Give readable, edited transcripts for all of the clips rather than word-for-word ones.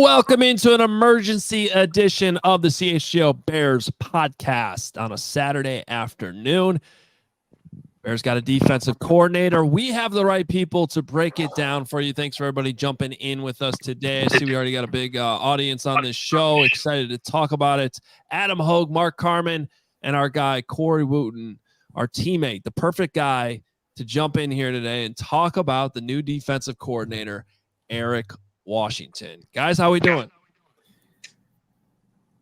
Welcome into an emergency edition of the CHGO Bears Podcast on a Saturday afternoon. Bears got a defensive coordinator. We have the right people to break it down for you. Thanks for everybody jumping in with us today. I see we already got a big audience on this show. Excited to talk about it. Adam Hogue, Mark Carman, and our guy, Corey Wootton, our teammate, the perfect guy to jump in here today and talk about the new defensive coordinator, Eric Washington. Guys, how we doing?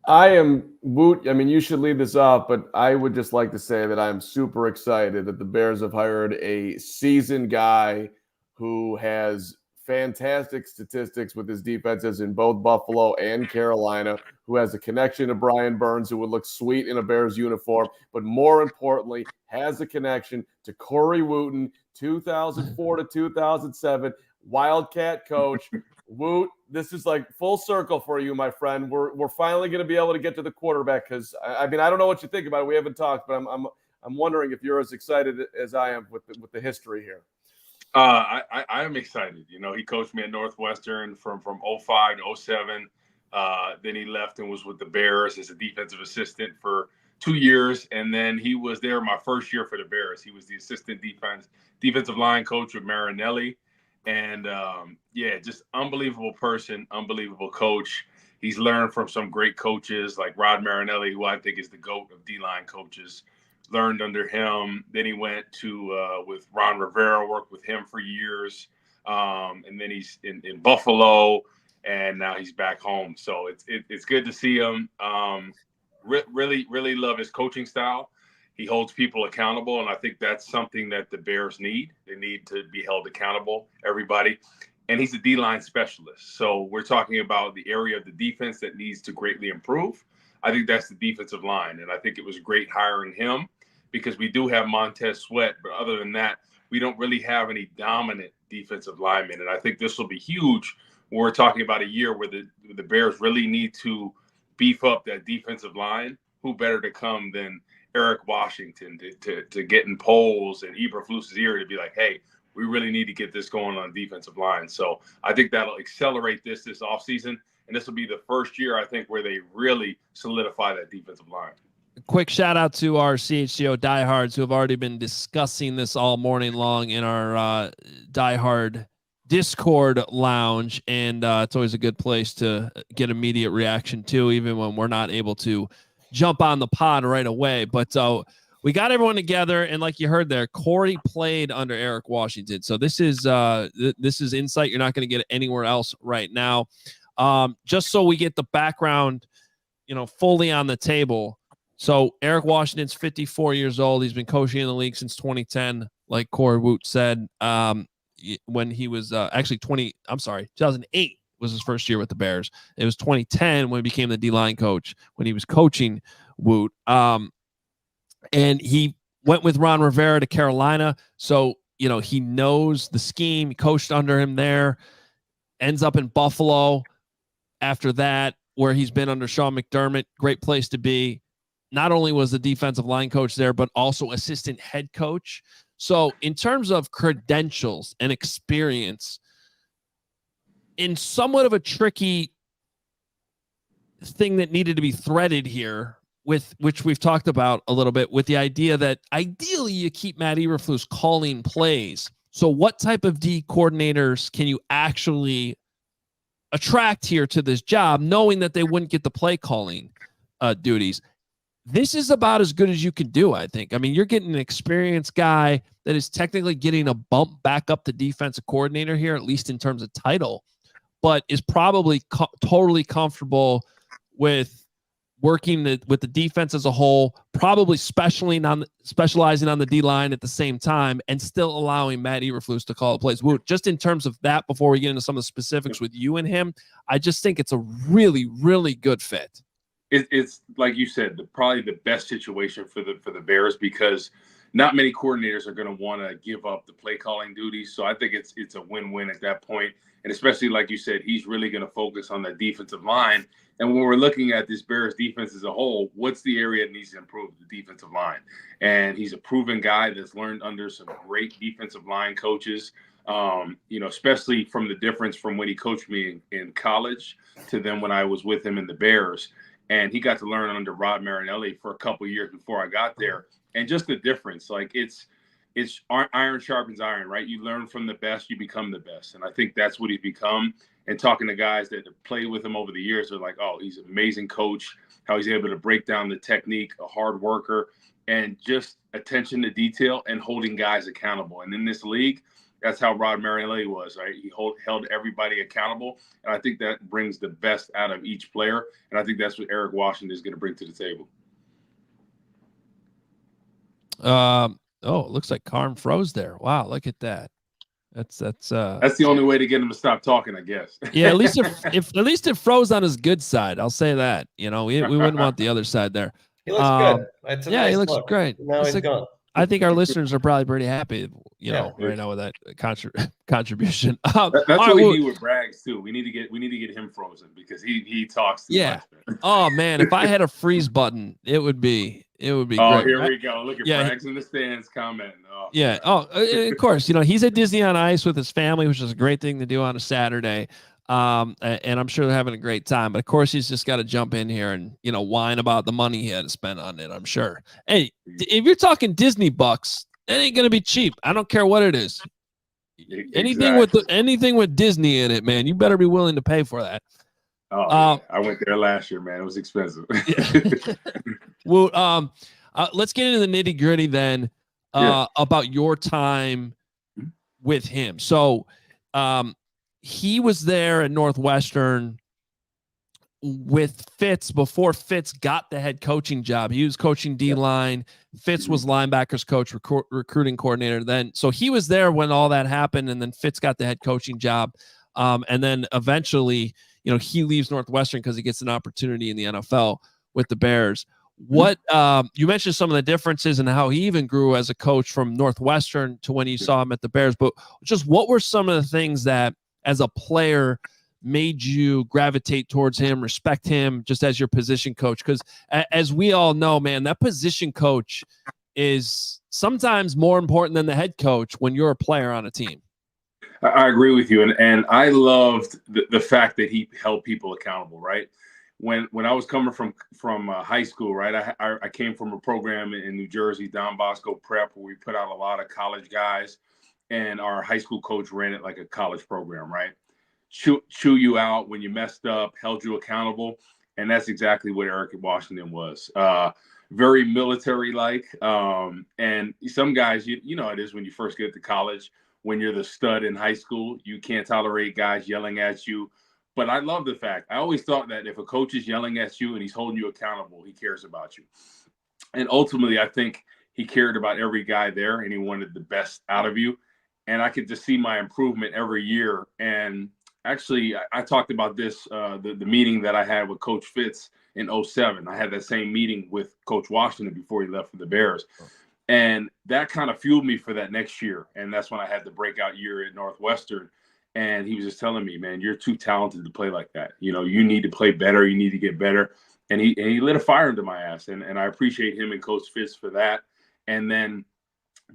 I am Woot. I mean, you should lead this off, but I would just like to say that I'm super excited that the Bears have hired a seasoned guy who has fantastic statistics with his defenses in both Buffalo and Carolina, who has a connection to Brian Burns, who would look sweet in a Bears uniform, but more importantly, has a connection to Corey Wootton, 2004 to 2007, Wildcat coach. Woot, this is like full circle for you, my friend. We're finally going to be able to get to the quarterback because I mean I don't know what you think about it. We haven't talked, but I'm wondering if you're as excited as I am with the history here. I'm excited. You know, he coached me at Northwestern from 05 to 07. Then he left and was with the Bears as a defensive assistant for 2 years, and then he was there my first year for the Bears. He was the assistant defensive line coach with Marinelli. And, just unbelievable person, unbelievable coach. He's learned from some great coaches like Rod Marinelli, who I think is the GOAT of D-line coaches, learned under him. Then he went to with Ron Rivera, worked with him for years. And then he's in Buffalo, and now he's back home. So it's good to see him. Really, really love his coaching style. He holds people accountable, and I think that's something that the Bears need. They need to be held accountable, everybody. And he's a D-line specialist. So we're talking about the area of the defense that needs to greatly improve. I think that's the defensive line, and I think it was great hiring him because we do have Montez Sweat, but other than that, we don't really have any dominant defensive linemen. And I think this will be huge when we're talking about a year where the Bears really need to beef up that defensive line. Who better to come than Eric Washington to get in polls and Eberflus's ear to be like, hey, we really need to get this going on defensive line. So I think that'll accelerate this offseason. And this will be the first year, I think, where they really solidify that defensive line. Quick shout out to our CHGO diehards who have already been discussing this all morning long in our diehard Discord lounge. And it's always a good place to get immediate reaction too, even when we're not able to jump on the pod right away. But we got everyone together, and like you heard there, Corey played under Eric Washington. So this is insight you're not going to get anywhere else right now. Just so we get the background, fully on the table. So Eric Washington's 54 years old. He's been coaching in the league since 2010, like Corey Woot said. When he was actually 2008 was his first year with the Bears. It was 2010 when he became the D-line coach, when he was coaching Woot. And he went with Ron Rivera to Carolina. So, he knows the scheme. He coached under him there, ends up in Buffalo after that, where he's been under Sean McDermott. Great place to be. Not only was the defensive line coach there, but also assistant head coach. So in terms of credentials and experience, in somewhat of a tricky thing that needed to be threaded here, with which we've talked about a little bit, with the idea that ideally you keep Matt Eberflus calling plays. So what type of D coordinators can you actually attract here to this job, knowing that they wouldn't get the play calling duties? This is about as good as you can do, I think. I mean, you're getting an experienced guy that is technically getting a bump back up to defensive coordinator here, at least in terms of title, but is probably totally comfortable with working with the defense as a whole, probably specializing on the D-line at the same time, and still allowing Matt Eberflus to call the plays. Just in terms of that, before we get into some of the specifics with you and him, I just think it's a really, really good fit. It's like you said, probably the best situation for the Bears, because not many coordinators are going to want to give up the play calling duties. So I think it's a win-win at that point. And especially like you said, he's really going to focus on the defensive line. And when we're looking at this Bears defense as a whole, what's the area that needs to improve? The defensive line. And he's a proven guy that's learned under some great defensive line coaches. Especially from the difference from when he coached me in college to then when I was with him in the Bears. And he got to learn under Rod Marinelli for a couple of years before I got there. And just the difference, like it's iron sharpens iron, right? You learn from the best, you become the best. And I think that's what he's become. And talking to guys that have played with him over the years, they're like, oh, he's an amazing coach, how he's able to break down the technique, a hard worker, and just attention to detail and holding guys accountable. And in this league, that's how Rod Marinelli was, right? He held everybody accountable. And I think that brings the best out of each player. And I think that's what Eric Washington is going to bring to the table. Oh, it looks like Carm froze there. Wow, look at that. That's the only way to get him to stop talking, I guess. Yeah, at least if at least it froze on his good side. I'll say that. We wouldn't want the other side there. He looks good. It's nice he looks look. great. Now he's gone. I think our listeners are probably pretty happy, right now with that contribution. That's what we need with Braggs too. We need to get him frozen because he talks too much. Oh man, if I had a freeze button, it would be oh, great. Here we go. Look at Braggs in the stands commenting. Oh, yeah. Oh, of course. He's at Disney on Ice with his family, which is a great thing to do on a Saturday. And I'm sure they're having a great time. But of course, he's just got to jump in here and whine about the money he had to spend on it. I'm sure. Hey, if you're talking Disney bucks, it ain't gonna be cheap. I don't care what it is. Exactly. Anything with Disney in it, man, you better be willing to pay for that. Oh, I went there last year, man. It was expensive. Well, let's get into the nitty gritty then about your time with him. So, he was there at Northwestern with Fitz before Fitz got the head coaching job. He was coaching D-line. Fitz was linebackers coach, recruiting coordinator then. So he was there when all that happened, and then Fitz got the head coaching job. And then eventually, he leaves Northwestern because he gets an opportunity in the NFL with the Bears. What you mentioned some of the differences and how he even grew as a coach from Northwestern to when you saw him at the Bears, but just what were some of the things that as a player made you gravitate towards him, respect him just as your position coach? Because as we all know, man, that position coach is sometimes more important than the head coach when you're a player on a team. I agree with you. And I loved the fact that he held people accountable, right? When I was coming from high school, right, I came from a program in New Jersey, Don Bosco Prep, where we put out a lot of college guys, and our high school coach ran it like a college program, right? Chew you out when you messed up, held you accountable, and that's exactly what Eric Washington was. Very military-like, and some guys, you know it is when you first get to college, when you're the stud in high school, you can't tolerate guys yelling at you. But I love the fact, I always thought that if a coach is yelling at you and he's holding you accountable, he cares about you. And ultimately, I think he cared about every guy there and he wanted the best out of you. And I could just see my improvement every year. And actually, I talked about this, the meeting that I had with Coach Fitz in 2007. I had that same meeting with Coach Washington before he left for the Bears. And that kind of fueled me for that next year. And that's when I had the breakout year at Northwestern. And he was just telling me, man, you're too talented to play like that. You need to play better. You need to get better. And he lit a fire into my ass. And I appreciate him and Coach Fitz for that. And then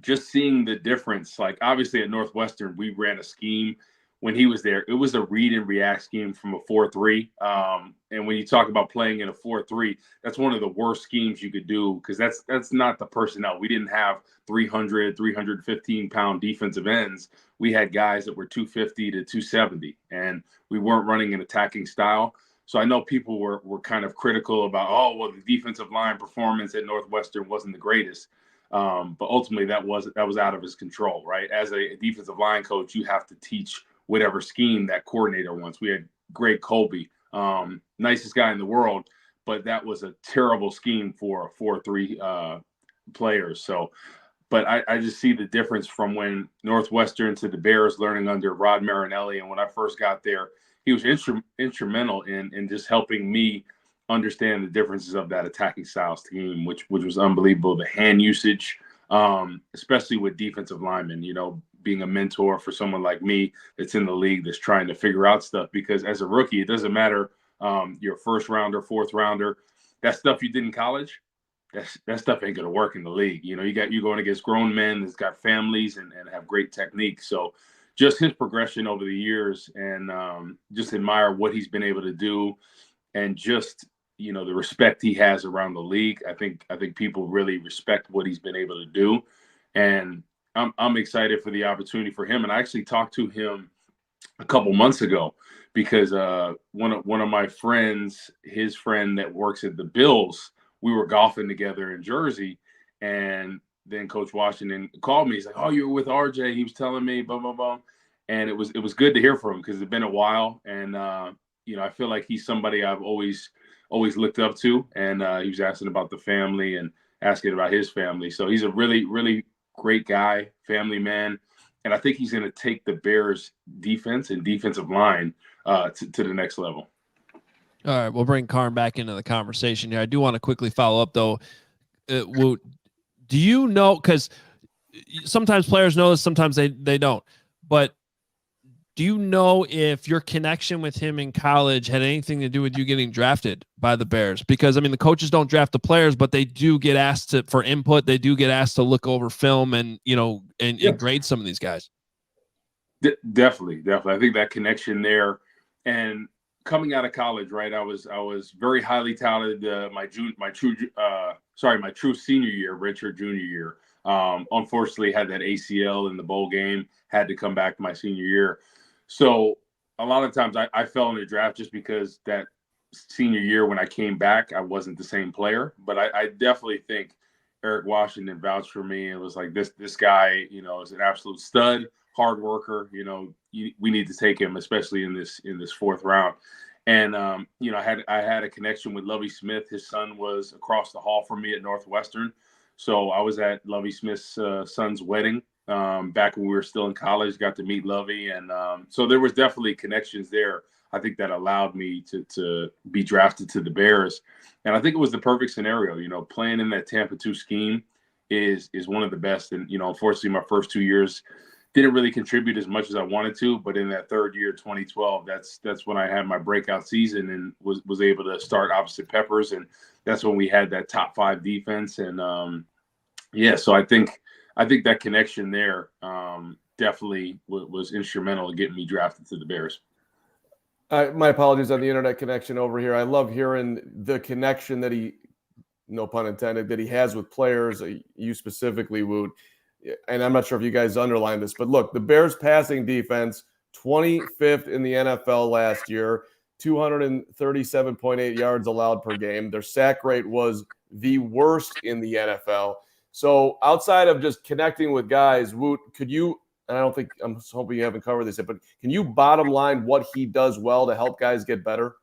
just seeing the difference, like obviously at Northwestern, we ran a scheme when he was there. It was a read and react scheme from a 4-3. And when you talk about playing in a 4-3, that's one of the worst schemes you could do because that's not the personnel. We didn't have 300, 315-pound defensive ends. We had guys that were 250 to 270, and we weren't running an attacking style. So I know people were kind of critical about, the defensive line performance at Northwestern wasn't the greatest. But ultimately, that was out of his control, right? As a defensive line coach, you have to teach whatever scheme that coordinator wants. We had Greg Colby, nicest guy in the world, but that was a terrible scheme for a 4-3 players. So, but I just see the difference from when Northwestern to the Bears learning under Rod Marinelli. And when I first got there, he was instrumental in just helping me understand the differences of that attacking style scheme, which was unbelievable. The hand usage, especially with defensive linemen, being a mentor for someone like me that's in the league that's trying to figure out stuff. Because as a rookie, it doesn't matter you're a first rounder, fourth rounder, that stuff you did in college, that stuff ain't gonna work in the league. You're going against grown men that's got families and have great technique. So just his progression over the years, and just admire what he's been able to do, and just, you know, the respect he has around the league. I think people really respect what he's been able to do, and I'm excited for the opportunity for him. And I actually talked to him a couple months ago because one of my friends, his friend that works at the Bills, we were golfing together in Jersey, and then Coach Washington called me. He's like, "Oh, you were with RJ." He was telling me, blah blah blah, and it was good to hear from him because it's been a while, and you know, I feel like he's somebody I've always looked up to, and he was asking about the family and asking about his family. So he's a really great guy, family man. And I think he's going to take the Bears defense and defensive line to the next level. All right, we'll bring Karn back into the conversation here. I do want to quickly follow up, though. Woot, do you know, because sometimes players know this, sometimes they don't, but do you know if your connection with him in college had anything to do with you getting drafted by the Bears? Because, I mean, the coaches don't draft the players, but they do get asked for input. They do get asked to look over film and, you know, and grade some of these guys. Definitely. I think that connection there, and coming out of college, right, I was very highly touted my true senior year, redshirt junior year. Unfortunately, had that ACL in the bowl game, had to come back my senior year. So a lot of times I fell in the draft just because that senior year when I came back, I wasn't the same player. But I definitely think Eric Washington vouched for me. It was like, this guy, you know, is an absolute stud, hard worker. You know, we need to take him, especially in this fourth round. And you know, I had a connection with Lovie Smith. His son was across the hall from me at Northwestern, so I was at Lovie Smith's son's wedding. Back when we were still in college, got to meet Lovey, and so there was definitely connections there. I think that allowed me to be drafted to the Bears, and I think it was the perfect scenario. You know, playing in that Tampa 2 scheme is one of the best. And you know, unfortunately, my first 2 years didn't really contribute as much as I wanted to. But in that third year, 2012, that's when I had my breakout season and was able to start opposite Peppers, and that's when we had that top 5 defense. And so I think that connection there definitely was instrumental in getting me drafted to the Bears. My apologies on the internet connection over here. I love hearing the connection that he, no pun intended, that he has with players, you specifically, Woot. And I'm not sure if you guys underlined this, but look, the Bears passing defense, 25th in the NFL last year, 237.8 yards allowed per game. Their sack rate was the worst in the NFL. So outside of just connecting with guys, Woot, could you, and I'm hoping you haven't covered this yet, but can you bottom line what he does well to help guys get better?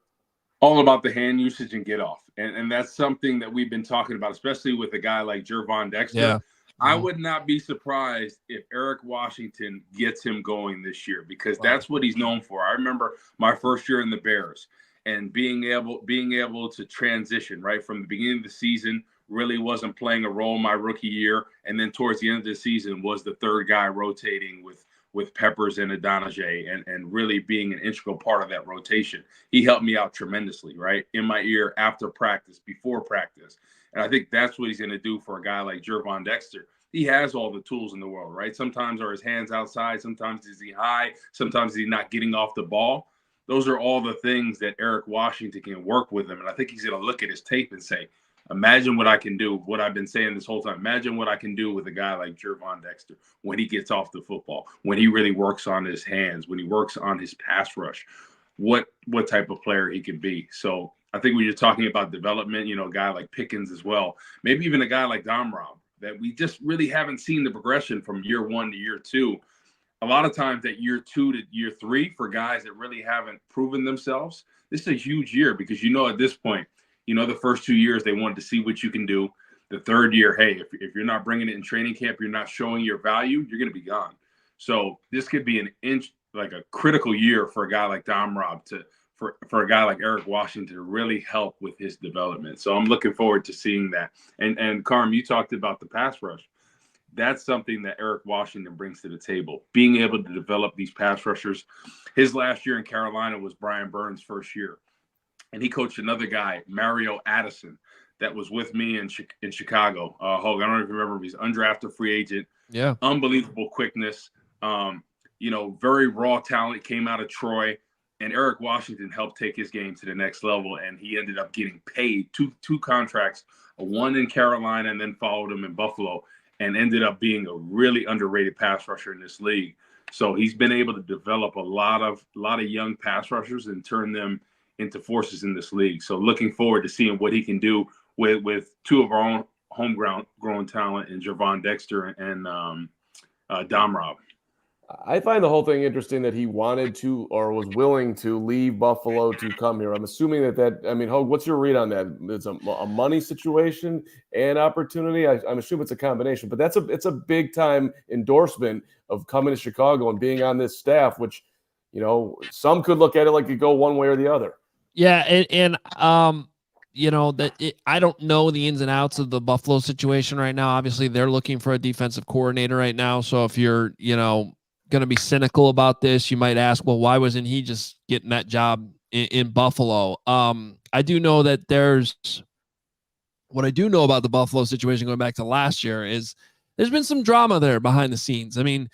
All about the hand usage and get off. And that's something that we've been talking about, especially with a guy like Gervon Dexter. Yeah. I would not be surprised if Eric Washington gets him going this year, because that's what he's known for. I remember my first year in the Bears and being able to transition right from the beginning of the season. Really wasn't playing a role my rookie year, and then towards the end of the season was the third guy rotating with Peppers and Adonijah, and really being an integral part of that rotation. He helped me out tremendously, right, in my ear, after practice, before practice. And I think that's what he's going to do for a guy like Gervon Dexter. He has all the tools in the world, right? Sometimes are his hands outside, sometimes is he high, sometimes is he not getting off the ball. Those are all the things that Eric Washington can work with him. And I think he's going to look at his tape and say, imagine what I can do, what I've been saying this whole time. Imagine what I can do with a guy like Gervon Dexter when he gets off the football, when he really works on his hands, when he works on his pass rush, what type of player he can be. So I think when you're talking about development, you know, a guy like Pickens as well, maybe even a guy like Rob, that we just really haven't seen the progression from year 1 to year 2. A lot of times that year 2 to year 3 for guys that really haven't proven themselves, this is a huge year, because, you know, at this point, you know, the first 2 years, they wanted to see what you can do. The third year, hey, if you're not bringing it in training camp, you're not showing your value, you're going to be gone. So this could be like a critical year for a guy like Rob for a guy like Eric Washington to really help with his development. So I'm looking forward to seeing that. And Carm, you talked about the pass rush. That's something that Eric Washington brings to the table, being able to develop these pass rushers. His last year in Carolina was Brian Burns' first year. And he coached another guy, Mario Addison, that was with me in Chicago. Hogue, I don't even remember if he's undrafted free agent. Yeah. Unbelievable quickness. very raw talent, came out of Troy. And Eric Washington helped take his game to the next level, and he ended up getting paid two contracts, one in Carolina and then followed him in Buffalo, and ended up being a really underrated pass rusher in this league. So he's been able to develop a lot of young pass rushers and turn them into forces in this league. So looking forward to seeing what he can do with two of our own homegrown talent in Gervon Dexter and Dom Rob. I find the whole thing interesting that he wanted to or was willing to leave Buffalo to come here. I'm assuming Hogue, what's your read on that? It's a money situation and opportunity. I'm assuming it's a combination, but it's a big time endorsement of coming to Chicago and being on this staff, which, some could look at it like it go one way or the other. Yeah. I don't know the ins and outs of the Buffalo situation right now. Obviously they're looking for a defensive coordinator right now. So if you're, going to be cynical about this, you might ask, well, why wasn't he just getting that job in Buffalo? I do know that what I do know about the Buffalo situation going back to last year is there's been some drama there behind the scenes. I mean,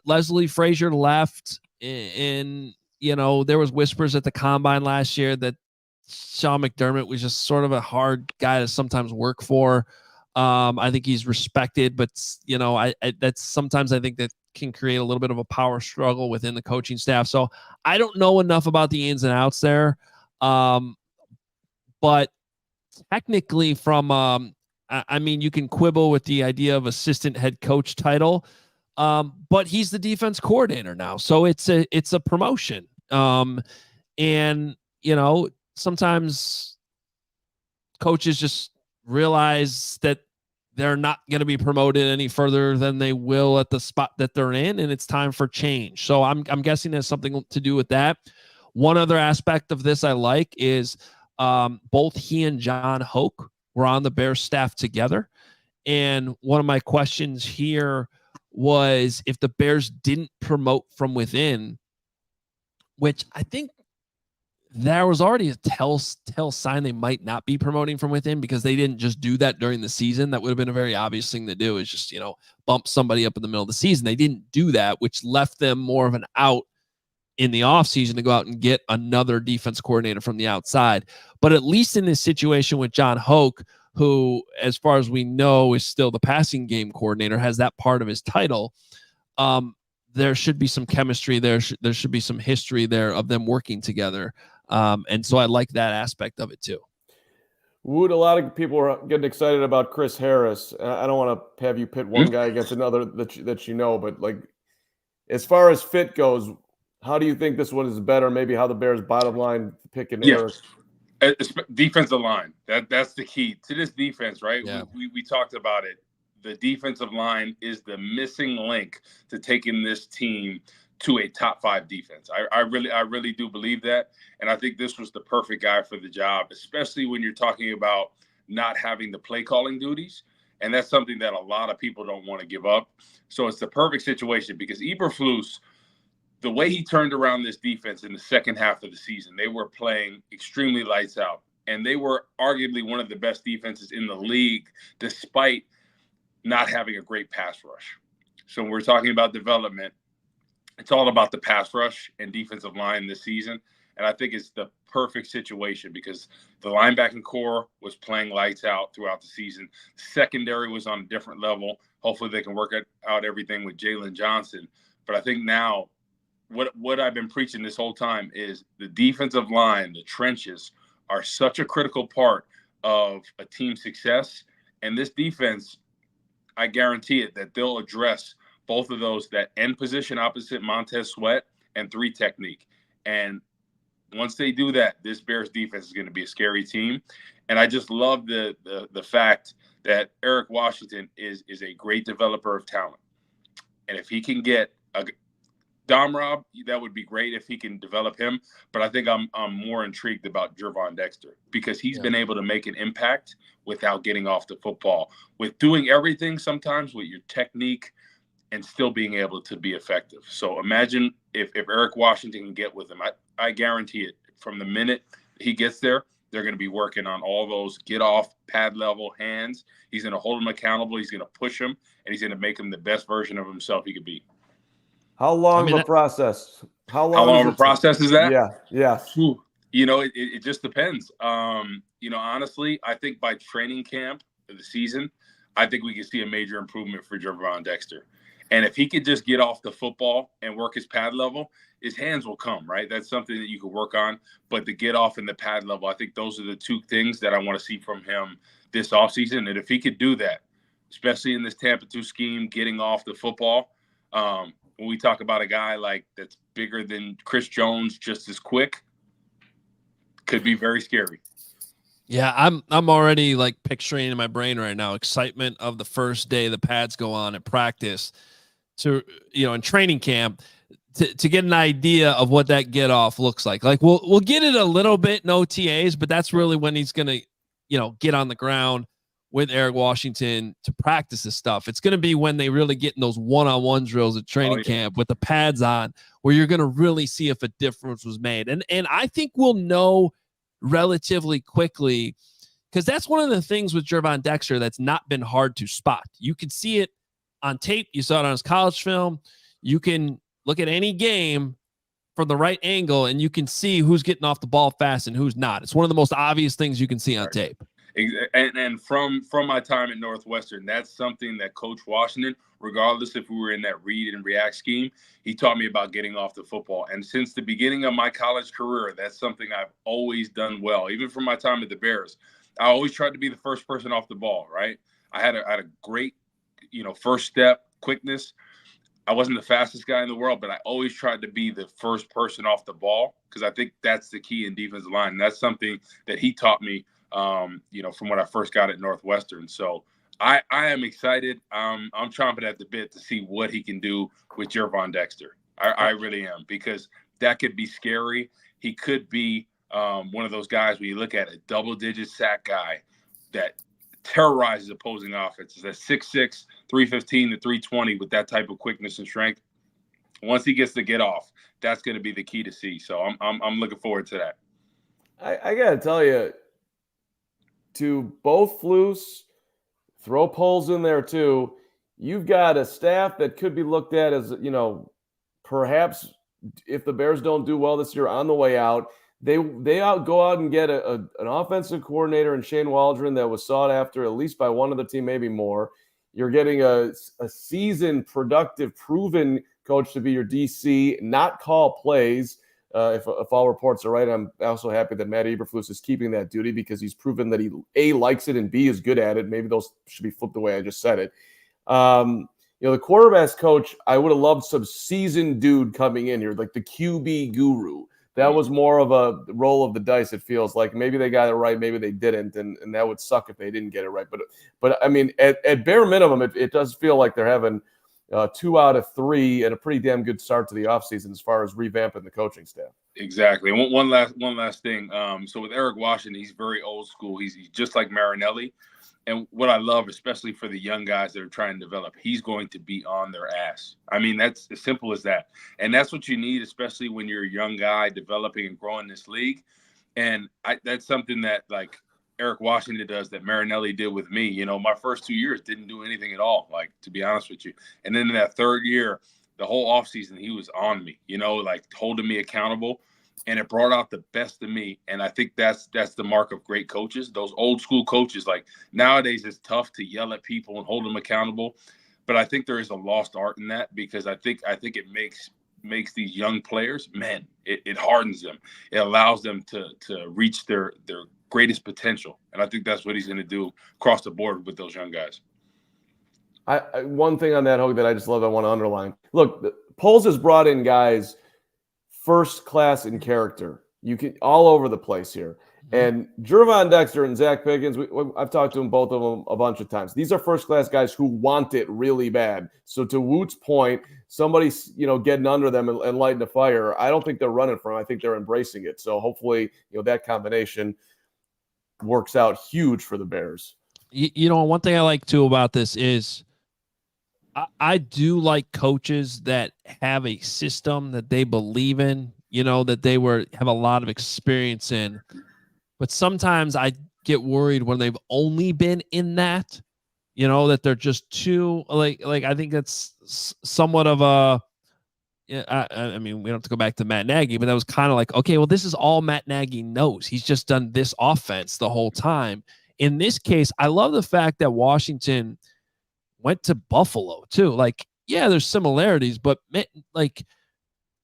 Leslie Frazier left and there was whispers at the combine last year that Sean McDermott was just sort of a hard guy to sometimes work for. I think he's respected, but that's sometimes I think that can create a little bit of a power struggle within the coaching staff. So I don't know enough about the ins and outs there. But technically from, you can quibble with the idea of assistant head coach title. But he's the defense coordinator now. So it's a promotion. And sometimes coaches just realize that they're not going to be promoted any further than they will at the spot that they're in, and it's time for change. So I'm guessing there's something to do with that. One other aspect of this I like is both he and John Hoke were on the Bears staff together. And one of my questions here was if the Bears didn't promote from within, which I think there was already a tell sign they might not be promoting from within because they didn't just do that during the season. That would have been a very obvious thing to do, is just, bump somebody up in the middle of the season. They didn't do that, which left them more of an out in the offseason to go out and get another defense coordinator from the outside. But at least in this situation with John Hoke, who, as far as we know, is still the passing game coordinator, has that part of his title, there should be some chemistry there. There should be some history there of them working together. And so I like that aspect of it too. Woot, a lot of people are getting excited about Chris Harris. I don't want to have you pit one guy against another but like, as far as fit goes, how do you think this one is better? Maybe how the Bears bottom line picking Harris? Defensive line. That's the key to this defense, right? Yeah. We talked about it. The defensive line is the missing link to taking this team to a top 5 defense. I really do believe that. And I think this was the perfect guy for the job, especially when you're talking about not having the play calling duties. And that's something that a lot of people don't want to give up. So it's the perfect situation because Eberflus, the way he turned around this defense in the second half of the season, they were playing extremely lights out. And they were arguably one of the best defenses in the league, despite not having a great pass rush. So when we're talking about development, it's all about the pass rush and defensive line this season. And I think it's the perfect situation because the linebacking core was playing lights out throughout the season. Secondary was on a different level. Hopefully they can work out everything with Jalen Johnson. But I think now what I've been preaching this whole time is the defensive line, the trenches, are such a critical part of a team's success. And this defense, I guarantee it, that they'll address both of those, that end position opposite Montez Sweat and 3 technique. And once they do that, this Bears defense is going to be a scary team. And I just love the fact that Eric Washington is a great developer of talent. And if he can get a Dom Rob, that would be great if he can develop him. But I think I'm more intrigued about Gervon Dexter because he's been able to make an impact without getting off the football, with doing everything sometimes with your technique and still being able to be effective. So imagine if Eric Washington can get with him. I guarantee it, from the minute he gets there, they're going to be working on all those get off, pad level hands. He's going to hold him accountable. He's going to push him, and he's going to make him the best version of himself he could be. How long of a process? How long of a process is that? Yeah. Yes. You know, it just depends. You know, honestly, I think by training camp of the season, I think we can see a major improvement for Gervon Dexter. And if he could just get off the football and work his pad level, his hands will come, right? That's something that you could work on. But the get off and the pad level, I think those are the two things that I want to see from him this offseason. And if he could do that, especially in this Tampa 2 scheme, getting off the football, when we talk about a guy like that's bigger than Chris Jones, just as quick, could be very scary. Yeah, I'm already like picturing in my brain right now excitement of the first day the pads go on at practice to, you know, in training camp to get an idea of what that get off looks like. Like we'll get it a little bit in OTAs, but that's really when he's going to, you know, get on the ground with Eric Washington to practice this stuff. It's going to be when they really get in those one-on-one drills at training camp with the pads on, where you're going to really see if a difference was made. And I think we'll know relatively quickly, because that's one of the things with Gervon Dexter that's not been hard to spot. You can see it on tape. You saw it on his college film. You can look at any game from the right angle, and you can see who's getting off the ball fast and who's not. It's one of the most obvious things you can see on tape. And from my time at Northwestern, that's something that Coach Washington, regardless if we were in that read and react scheme, he taught me about getting off the football. And since the beginning of my college career, that's something I've always done well. Even from my time at the Bears, I always tried to be the first person off the ball, right? I had a great, you know, first step, quickness. I wasn't the fastest guy in the world, but I always tried to be the first person off the ball, because I think that's the key in defensive line. And that's something that he taught me, you know, from when I first got at Northwestern. So I am excited. I'm chomping at the bit to see what he can do with Gervon Dexter. I really am, because that could be scary. He could be one of those guys where you look at a double-digit sack guy that terrorizes opposing offenses. That's 6'6", 315 to 320 with that type of quickness and strength. Once he gets to get off, that's going to be the key to see. So I'm looking forward to that. I got to tell you, to both Flus, throw Poles in there too, you've got a staff that could be looked at as, you know, perhaps if the Bears don't do well this year on the way out, they go out and get an offensive coordinator in Shane Waldron that was sought after at least by one of the team, maybe more. You're getting a seasoned, productive, proven coach to be your DC, not call plays. If all reports are right, I'm also happy that Matt Eberflus is keeping that duty, because he's proven that he A, likes it, and B, is good at it. Maybe those should be flipped the way I just said it. You know, the quarterbacks coach, I would have loved some seasoned dude coming in here, like the QB guru. That was more of a roll of the dice, it feels like. Maybe they got it right, maybe they didn't, and that would suck if they didn't get it right. But I mean, at bare minimum, it does feel like they're having 2 out of 3 and a pretty damn good start to the offseason as far as revamping the coaching staff. Exactly. One last thing. So with Eric Washington, he's very old school. He's just like Marinelli. And what I love, especially for the young guys that are trying to develop, he's going to be on their ass. I mean, that's as simple as that. And that's what you need, especially when you're a young guy developing and growing this league. And that's something that, like, Eric Washington does that Marinelli did with me. You know, my first 2 years didn't do anything at all, like, to be honest with you. And then in that third year, the whole offseason, he was on me, you know, like holding me accountable. And it brought out the best of me. And I think that's the mark of great coaches. Those old school coaches, like, nowadays it's tough to yell at people and hold them accountable. But I think there is a lost art in that, because I think it makes these young players men. It hardens them. It allows them to reach their greatest potential. And I think that's what he's going to do across the board with those young guys. One thing on that, Hogue, that I just love, I want to underline. Look, Poles has brought in guys first class in character. You can all over the place here. And Gervon Dexter and Zach Pickens, I've talked to both of them a bunch of times. These are first class guys who want it really bad. So to Woot's point, somebody's, you know, getting under them and lighting a fire. I don't think they're running from it. I think they're embracing it. So hopefully, you know, that combination works out huge for the Bears. You know, one thing I like too about this is I do like coaches that have a system that they believe in, you know, that they have a lot of experience in. But sometimes I get worried when they've only been in that, you know, that they're just too like I think that's somewhat of Yeah, I mean, we don't have to go back to Matt Nagy, but that was kind of like, okay, well, this is all Matt Nagy knows. He's just done this offense the whole time. In this case, I love the fact that Washington went to Buffalo too. Like, yeah, there's similarities, but like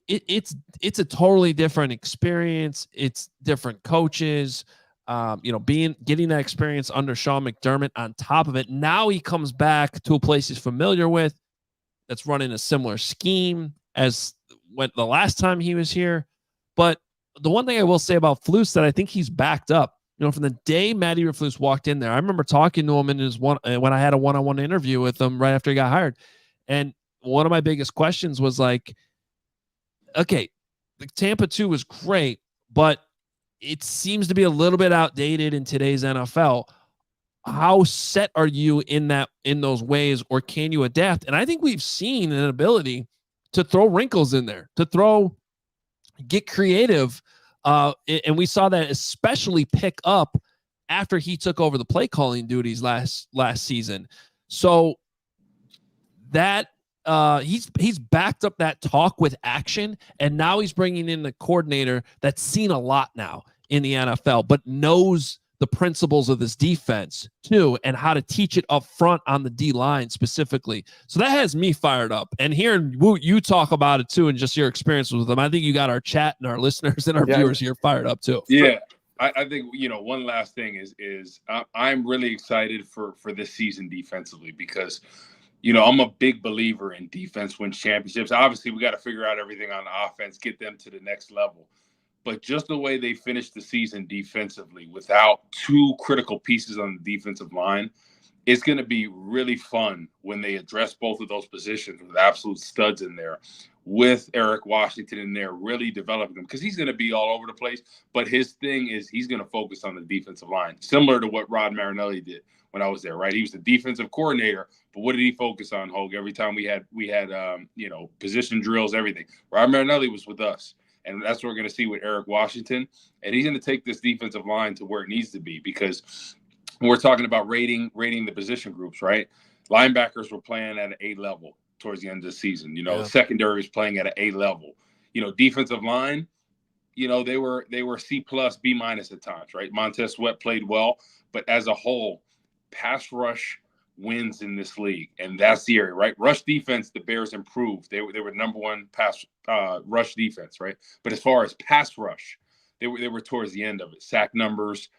it's a totally different experience. It's different coaches. Getting that experience under Sean McDermott on top of it. Now he comes back to a place he's familiar with, that's running a similar scheme as when the last time he was here. But the one thing I will say about Flus that I think he's backed up, from the day Matty Eberflus walked in there, I remember talking to him in when I had a one-on-one interview with him right after he got hired. And one of my biggest questions was like, okay, the Tampa 2 was great, but it seems to be a little bit outdated in today's NFL. How set are you in those ways, or can you adapt? And I think we've seen an ability to throw wrinkles in there, get creative. And we saw that especially pick up after he took over the play calling duties last season. So that he's backed up that talk with action, and now he's bringing in the coordinator that's seen a lot now in the NFL, but knows the principles of this defense too, and how to teach it up front on the D line specifically. So that has me fired up. And hearing Woot, you talk about it too, and just your experience with them, I think you got our chat and our listeners and our viewers here fired up too. Yeah. I think, one last thing is I'm really excited for this season defensively, because, I'm a big believer in defense wins championships. Obviously, we got to figure out everything on offense, get them to the next level. But just the way they finished the season defensively without two critical pieces on the defensive line, it's going to be really fun when they address both of those positions with absolute studs in there, with Eric Washington in there, really developing them, because he's going to be all over the place. But his thing is he's going to focus on the defensive line, similar to what Rod Marinelli did when I was there, right? He was the defensive coordinator, but what did he focus on, Hogue? Every time we had position drills, everything. Rod Marinelli was with us. And that's what we're going to see with Eric Washington. And he's going to take this defensive line to where it needs to be, because we're talking about rating the position groups, right? Linebackers were playing at an A level towards the end of the season. Secondary is playing at an A level. Defensive line, they were C+, B- at times, right? Montez Sweat played well, but as a whole, pass rush wins in this league, and that's the area, right? Rush defense, the Bears improved. They were number one pass rush defense, right? But as far as pass rush, they were towards the end of it. Sack numbers,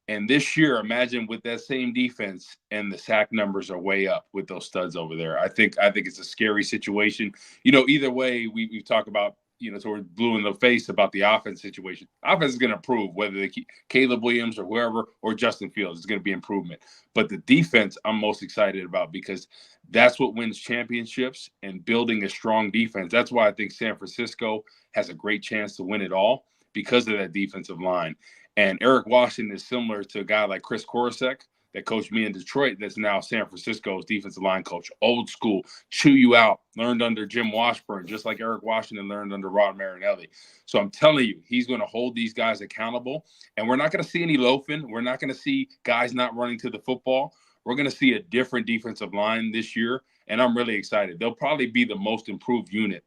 and this year, imagine with that same defense, and the sack numbers are way up with those studs over there. I think it's a scary situation. Either way, we talk about, toward blue in the face about the offense situation. Offense is going to improve, whether they keep Caleb Williams or whoever, or Justin Fields. It's going to be improvement. But the defense I'm most excited about, because that's what wins championships, and building a strong defense. That's why I think San Francisco has a great chance to win it all, because of that defensive line. And Eric Washington is similar to a guy like Chris Korosek that coached me in Detroit, that's now San Francisco's defensive line coach. Old school, chew you out, learned under Jim Washburn, just like Eric Washington learned under Rod Marinelli. So I'm telling you, he's going to hold these guys accountable, and we're not going to see any loafing. We're not going to see guys not running to the football. We're going to see a different defensive line this year, and I'm really excited. They'll probably be the most improved unit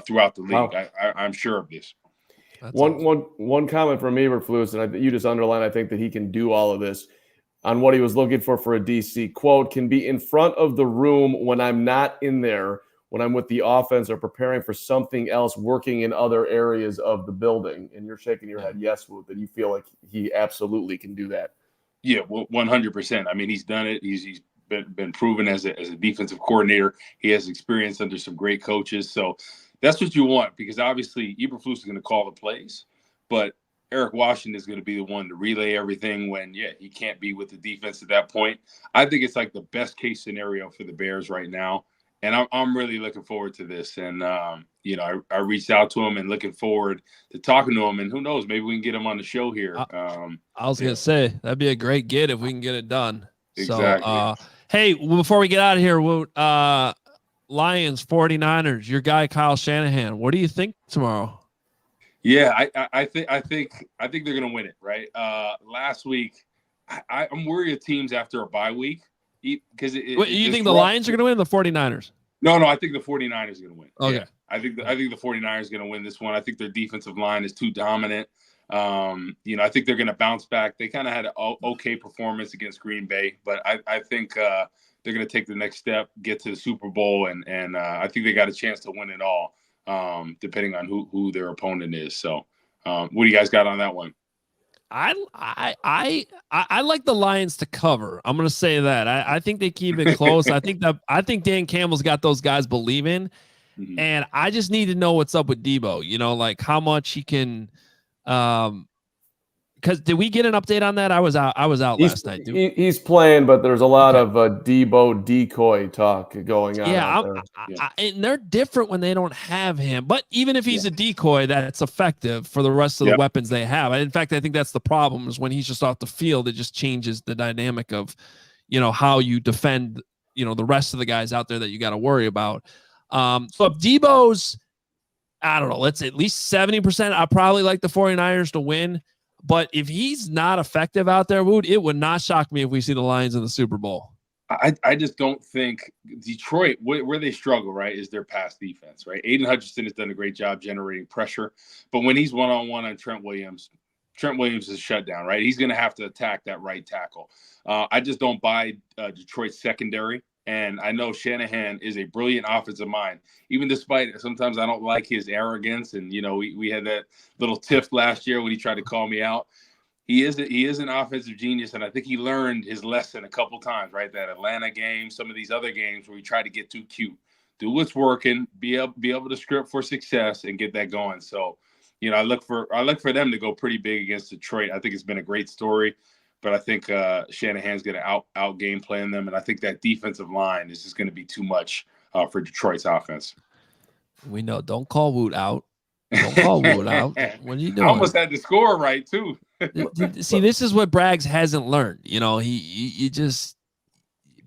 throughout the league. Wow. I'm sure of this. One comment from Eberflus, and you just underlined, I think that he can do all of this, on what he was looking for a DC. Quote, can be in front of the room when I'm not in there, when I'm with the offense or preparing for something else, working in other areas of the building. And you're shaking your head, yes, Woot, that you feel like he absolutely can do that. Yeah, well, 100%. I mean, he's done it. He's been proven as a defensive coordinator. He has experience under some great coaches. So that's what you want, because obviously Eberflus is going to call the plays, but Eric Washington is going to be the one to relay everything when, he can't be with the defense at that point. I think it's like the best case scenario for the Bears right now. And I'm really looking forward to this. And, I reached out to him and looking forward to talking to him. And who knows, maybe we can get him on the show here. I was going to say, that'd be a great get if we can get it done. Exactly. So, hey, before we get out of here, Woot, Lions, 49ers, your guy, Kyle Shanahan, what do you think tomorrow? Yeah, I think they're going to win it, right? Last week, I'm worried of teams after a bye week. Because you think the Lions are going to win or the 49ers? No, I think the 49ers are going to win. Okay. I think the 49ers are going to win this one. I think their defensive line is too dominant. I think they're going to bounce back. They kind of had an okay performance against Green Bay, but I think they're going to take the next step, get to the Super Bowl, and I think they got a chance to win it all, depending on who their opponent is. So, what do you guys got on that one? I like the Lions to cover. I'm gonna say that. I think they keep it close. I think Dan Campbell's got those guys believing, and I just need to know what's up with Debo. Like how much he can. Because did we get an update on that? I was out last night. He's playing, but there's a lot of Debo decoy talk going on. Yeah, and they're different when they don't have him. But even if he's a decoy, that's effective for the rest of the weapons they have. In fact, I think that's the problem is when he's just off the field, it just changes the dynamic of, how you defend, the rest of the guys out there that you got to worry about. So if Debo's, I don't know, let's at least 70%, I probably like the 49ers to win. But if he's not effective out there, it would not shock me if we see the Lions in the Super Bowl. I just don't think Detroit, where they struggle, right, is their pass defense, right? Aiden Hutchinson has done a great job generating pressure. But when he's one-on-one on Trent Williams is shut down, right? He's going to have to attack that right tackle. I just don't buy Detroit's secondary. And I know Shanahan is a brilliant offensive mind, even despite sometimes I don't like his arrogance. And, we had that little tiff last year when he tried to call me out. He is an offensive genius. And I think he learned his lesson a couple times, right? That Atlanta game, some of these other games where he tried to get too cute, do what's working, be able to script for success and get that going. So, I look for them to go pretty big against Detroit. I think it's been a great story. But I think Shanahan's going to out game plan them, and I think that defensive line is just going to be too much for Detroit's offense. We know. Don't call Woot out. Don't call Woot out. What are you doing? I almost had the score right too. See, this is what Braggs hasn't learned. He just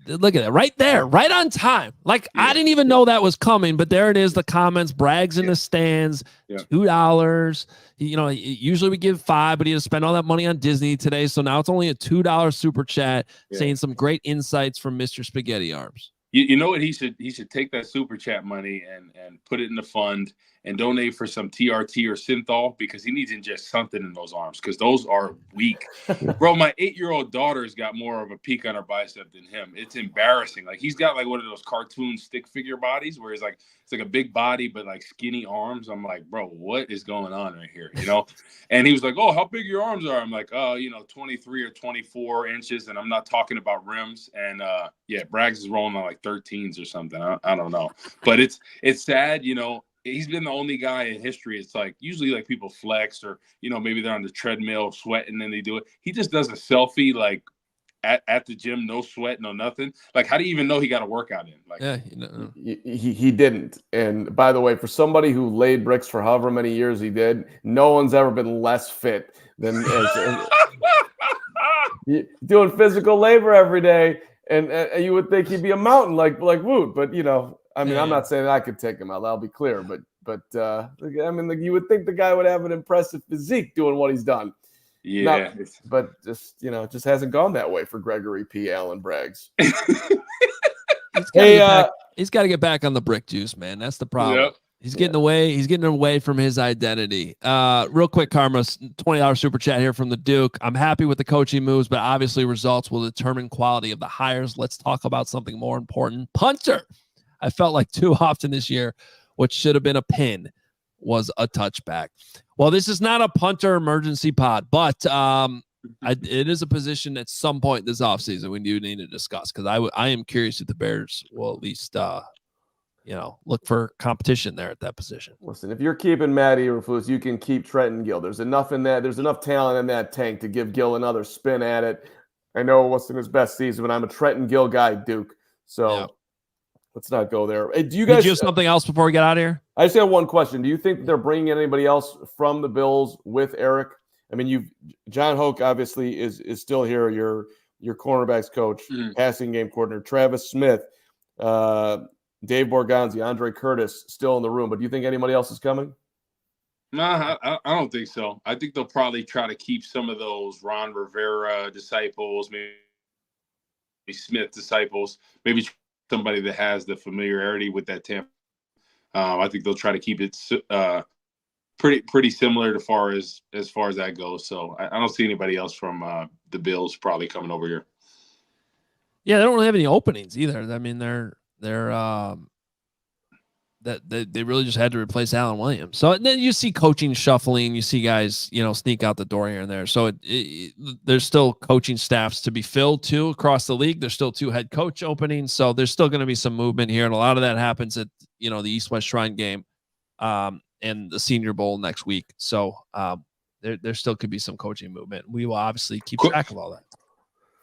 look at it right there, right on time. Like I didn't even know that was coming, but there it is. The comments, Braggs in the stands, $2. Usually we give $5, but he had to spend all that money on Disney today. So now it's only a $2 super chat saying some great insights from Mr. Spaghetti Arms. You know what he should take that super chat money and put it in the fund and donate for some TRT or Synthol because he needs to ingest something in those arms because those are weak. Bro, my 8-year-old daughter's got more of a peak on her bicep than him. It's embarrassing. Like he's got like one of those cartoon stick figure bodies where it's like a big body but like skinny arms. I'm like, bro, what is going on right here? And he was like, oh, how big your arms are? I'm like, 23 or 24 inches, and I'm not talking about rims. And Braggs is rolling on like 13s or something. I don't know, but it's sad. He's been the only guy in history. It's like usually like people flex or, maybe they're on the treadmill sweating and they do it. He just does a selfie like at the gym, no sweat, no nothing. Like, how do you even know he got a workout in? Like, he didn't. And by the way, for somebody who laid bricks for however many years he did, no one's ever been less fit than doing physical labor every day. And you would think he'd be a mountain like Woot, but I'm not saying I could take him out. That'll be clear. But you would think the guy would have an impressive physique doing what he's done. Yeah. But just, it just hasn't gone that way for Gregory P. Allen Braggs. He's got to get back on the brick juice, man. That's the problem. Yep. He's getting away. He's getting away from his identity. Real quick, Karma, $20 super chat here from the Duke. I'm happy with the coaching moves, but obviously results will determine quality of the hires. Let's talk about something more important. Punter. I felt like too often this year, what should have been a pin was a touchback. Well, this is not a punter emergency pod, but it is a position at some point this offseason we do need to discuss because I am curious if the Bears will at least look for competition there at that position. Listen, if you're keeping Matt Eberflus, you can keep Trenton Gill. There's enough in that. There's enough talent in that tank to give Gill another spin at it. I know it wasn't his best season, but I'm a Trenton Gill guy, Duke. So let's not go there. Hey, do you guys have something else before we get out of here? I just have one question. Do you think they're bringing in anybody else from the Bills with Eric? I mean, John Hoke obviously is still here. Your cornerbacks coach, passing game coordinator, Travis Smith, Dave Borgonzi, Andre Curtis still in the room. But do you think anybody else is coming? No, I don't think so. I think they'll probably try to keep some of those Ron Rivera disciples, maybe Smith disciples, maybe somebody that has the familiarity with that Tampa. I think they'll try to keep it pretty similar as far as that goes. So I don't see anybody else from the Bills probably coming over here. Yeah, they don't really have any openings either. I mean, they're that they really just had to replace Alan Williams. So then you see coaching shuffling, you see guys, sneak out the door here and there. So there's still coaching staffs to be filled too across the league. There's still 2 head coach openings. So there's still going to be some movement here. And a lot of that happens at, the East-West Shrine game and the Senior Bowl next week. So there still could be some coaching movement. We will obviously keep track of all that.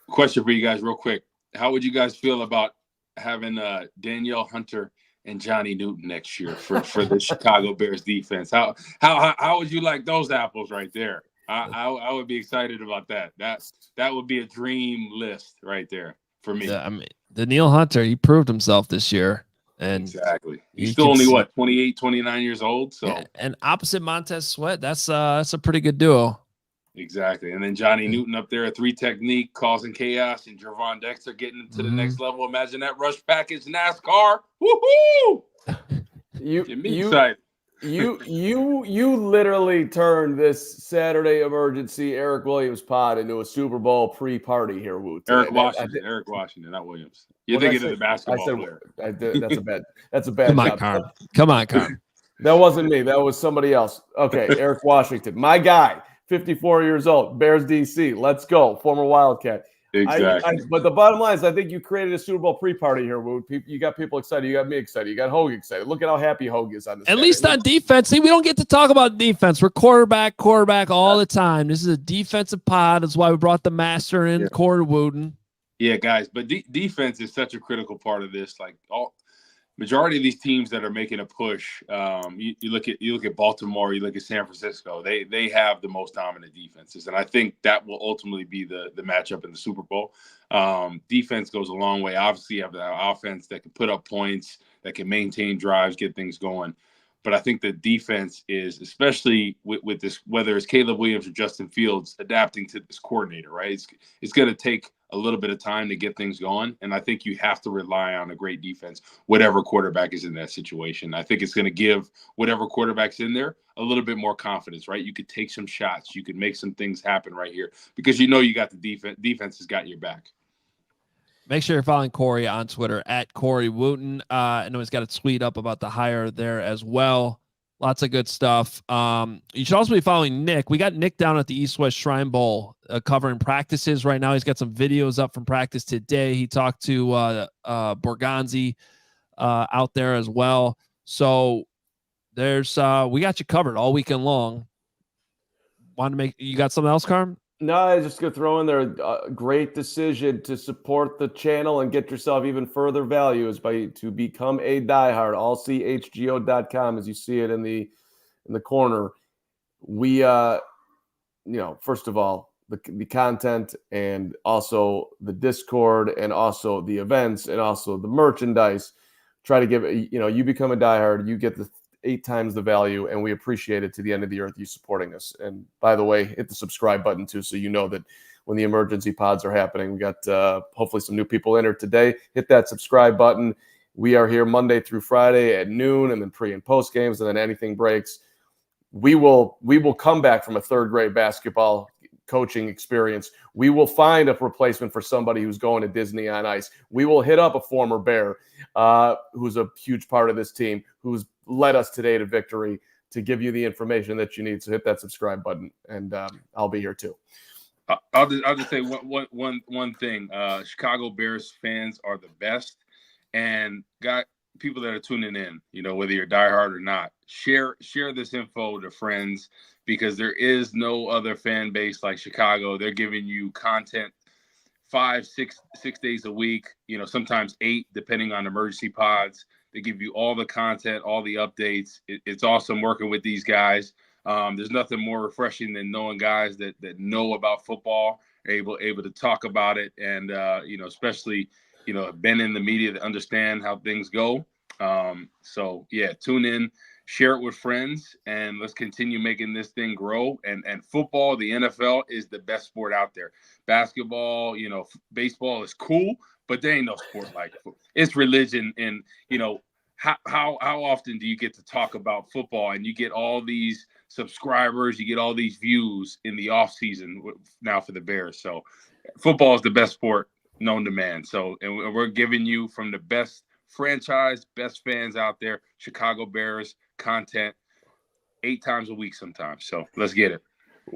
Question for you guys real quick. How would you guys feel about having Danielle Hunter and Johnny Newton next year for the Chicago Bears defense? How would you like those apples right there? I would be excited about that. That would be a dream list right there for me. Yeah, I mean, Danielle Hunter, he proved himself this year. And exactly. He's still only 28, 29 years old. So and opposite Montez Sweat, that's a pretty good duo. Exactly. And then Johnny Newton up there, a 3 technique, causing chaos, and Gervon Dexter getting to the next level. Imagine that rush package NASCAR. Woohoo! Get me excited. You literally turned this Saturday emergency Eric Williams pod into a Super Bowl pre-party here, Woot. Eric Washington, not Williams. You're thinking of the basketball player. I did. That's a bad job. Come on, Carm. That wasn't me. That was somebody else. Okay, Eric Washington, my guy. 54 years old, Bears DC. Let's go. Former Wildcat. Exactly. But the bottom line is I think you created a Super Bowl pre-party here, Woot. You got people excited. You got me excited. You got Hogue excited. Look at how happy Hogue is on this. At least on defense. See, we don't get to talk about defense. We're quarterback all the time. This is a defensive pod. That's why we brought the master in, Corey Wootton. Yeah, guys. But defense is such a critical part of this. Like majority of these teams that are making a push, you look at Baltimore, you look at San Francisco, they have the most dominant defenses. And I think that will ultimately be the matchup in the Super Bowl. Defense goes a long way. Obviously, you have the offense that can put up points, that can maintain drives, get things going. But I think the defense is, especially with this, whether it's Caleb Williams or Justin Fields, adapting to this coordinator, right? It's going to take a little bit of time to get things going. And I think you have to rely on a great defense, whatever quarterback is in that situation. I think it's going to give whatever quarterback's in there a little bit more confidence, right? You could take some shots. You could make some things happen right here because you got the defense. Defense has got your back. Make sure you're following Corey on Twitter at Corey Wootton. I know he's got a tweet up about the hire there as well. Lots of good stuff. You should also be following Nick. We got Nick down at the East-West Shrine Bowl covering practices right now. He's got some videos up from practice today. He talked to Borgonzi out there as well. So there's we got you covered all weekend long. You got something else, Carm? No, I was just going to throw in there a great decision to support the channel and get yourself even further value is to become a diehard. ALLCITY.com, as you see it in the corner. We, first of all, the content and also the Discord and also the events and also the merchandise. Try to give you become a diehard, you get the 8 times the value, and we appreciate it to the end of the earth, you supporting us. And by the way, hit the subscribe button too, so you know that when the emergency pods are happening. We got hopefully some new people entered today. Hit that subscribe button. We are here Monday through Friday at noon, and then pre and post games, and then anything breaks. We will come back from a 3rd grade basketball coaching experience. We will find a replacement for somebody who's going to Disney on Ice. We will hit up a former Bear who's a huge part of this team, who's led us today to victory, to give you the information that you need. So hit that subscribe button, and I'll be here too. I'll just say one thing. Chicago Bears fans are the best, and got people that are tuning in, whether you're diehard or not, share this info to friends, because there is no other fan base like Chicago. They're giving you content 5, 6 days a week, sometimes 8, depending on emergency pods. They give you all the content, all the updates. It's awesome working with these guys. There's nothing more refreshing than knowing guys that know about football, are able to talk about it, and especially have been in the media to understand how things go. So yeah, tune in, share it with friends, and let's continue making this thing grow. And football, the NFL is the best sport out there. Basketball, baseball is cool, but there ain't no sport like it. It's religion, and how often do you get to talk about football and you get all these subscribers, you get all these views in the off season now for the Bears? So football is the best sport known to man. So, and we're giving you from the best franchise, best fans out there, Chicago Bears content 8 times a week sometimes. So let's get it.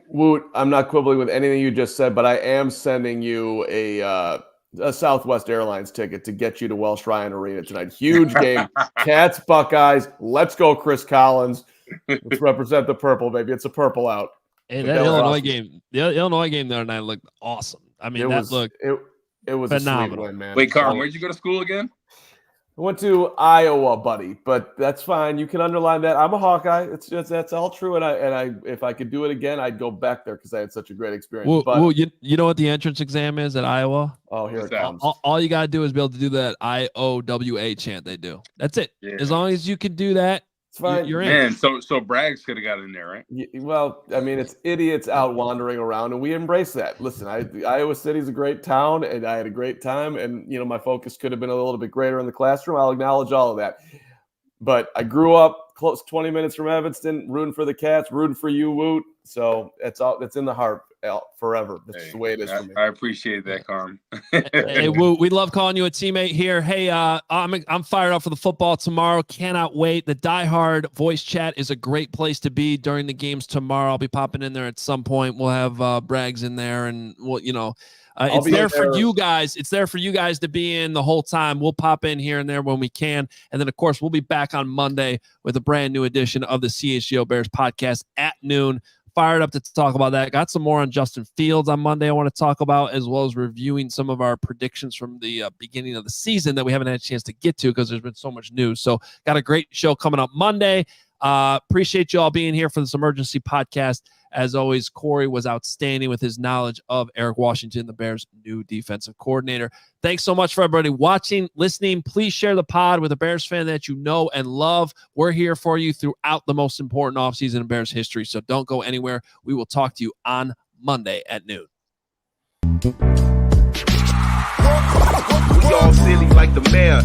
Woot, I'm not quibbling with anything you just said, but I am sending you a Southwest Airlines ticket to get you to Welsh Ryan Arena tonight. Huge game. Cats, Buckeyes. Let's go, Chris Collins. Let's represent the purple, baby. It's a purple out. Hey, that Illinois game, the Illinois game the other night looked awesome. I mean, it was phenomenal, a sweet win, man. Wait, Carl, where'd you go to school again? I went to Iowa, buddy, but that's fine. You can underline that. I'm a Hawkeye. That's all true. And I if I could do it again, I'd go back there because I had such a great experience. Well, you know what the entrance exam is at Iowa? Oh, here it comes. All you gotta do is be able to do that IOWA chant they do. That's it. Yeah. As long as you can do that, it's fine. You're in. Man, so Braggs could have got in there, right? Yeah, well, I mean, it's idiots out wandering around, and we embrace that. Listen, Iowa City's a great town, and I had a great time, and my focus could have been a little bit greater in the classroom. I'll acknowledge all of that. But I grew up close 20 minutes from Evanston, rooting for the Cats, rooting for you, Woot. So it's in the heart forever. That's the way it is for me. I appreciate that, Carm. Hey, Woot, we love calling you a teammate here. Hey, I'm fired up for the football tomorrow. Cannot wait. The Die Hard voice chat is a great place to be during the games tomorrow. I'll be popping in there at some point. We'll have Braggs in there, and it's there for you guys. It's there for you guys to be in the whole time. We'll pop in here and there when we can. And then, of course, we'll be back on Monday with a brand new edition of the CHGO Bears podcast at noon. Fired up to talk about that. Got some more on Justin Fields on Monday I want to talk about, as well as reviewing some of our predictions from the beginning of the season that we haven't had a chance to get to because there's been so much news. So got a great show coming up Monday. Appreciate you all being here for this emergency podcast. As always, Corey was outstanding with his knowledge of Eric Washington, the Bears' new defensive coordinator. Thanks so much for everybody watching, listening. Please share the pod with a Bears fan that you know and love. We're here for you throughout the most important offseason in Bears history, so don't go anywhere. We will talk to you on Monday at noon. We all silly like the mayor.